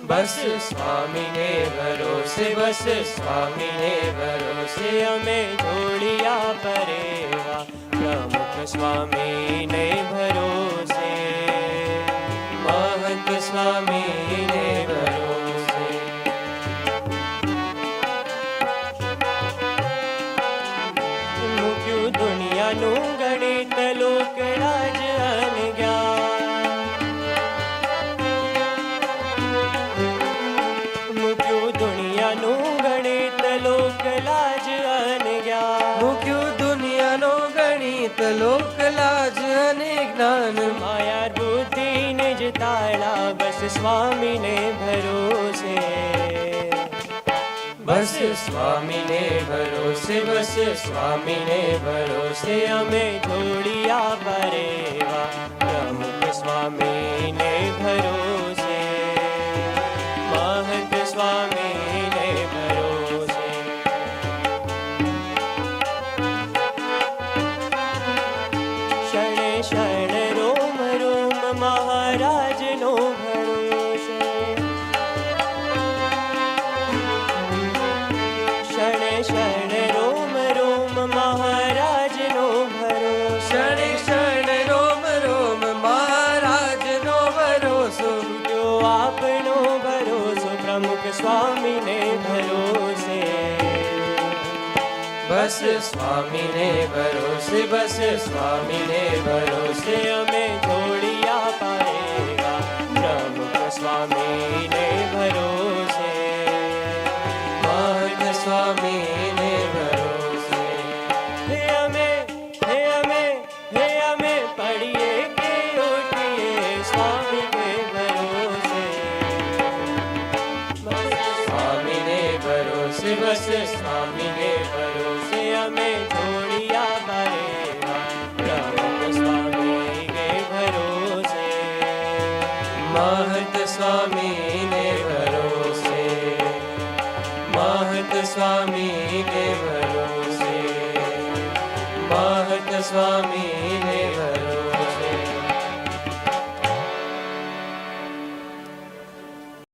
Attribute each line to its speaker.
Speaker 1: બસ સ્વામીને ભરોસે, બસ સ્વામીને ભરોસે અમે જોડિયા પરેવા પ્રમુખ સ્વામીને ભરોસે, મહંત સ્વામીને ભરોસે. મૂક્યું દુનિયાનું ગણિત લોકરાજ અનજ્ઞાન, મૂક્યું દુનિયાનું ગણિત લોકલાજ અનજ્ઞાન,
Speaker 2: મૂક્યું દુનિયાનો ગણિત લોકલાજ અને જ્ઞાન.
Speaker 1: માયા બુદ્ધિ નિજ તાળા બસ સ્વામીને ભરોસે, બસ સ્વામીને ભરોસે, બસ સ્વામીને ભરોસે અમે જોડિયા પરેવા પ્રમુખ સ્વામીને ભરોસે, મહંત સ્વામીને ભરોસે. શણે શણે રોમ રોમ મહારાજનો ભરોસે, શણે શણે રોમ રોમ મહારાજનો ભરોસે,
Speaker 2: શણે શણે રોમ રોમ મહારાજનો ભરોસો.
Speaker 1: જો આપણો ભરોસો પ્રમુખ સ્વામીને ભરોસે,
Speaker 2: બસ સ્વામીને ભરોસે, બસ સ્વામીને ભરોસે
Speaker 1: અમે જોડિયા પરેવા પ્રમુખ સ્વામીને ભરોસે,
Speaker 2: મહંત સ્વામીને ભરોસે.
Speaker 1: હે અમે પડીએ કે ઉઠીએ સ્વામીને ભરોસે,
Speaker 2: સ્વામીને ભરોસે, બસ સ્વામીને ભરોસે
Speaker 1: અમે જોડિયા પરેવા પ્રમુખ સ્વામીને ભરોસે,
Speaker 2: મહંત સ્વામીને ભરોસે, મહંત સ્વામીને ભરોસે, મહંત સ્વામી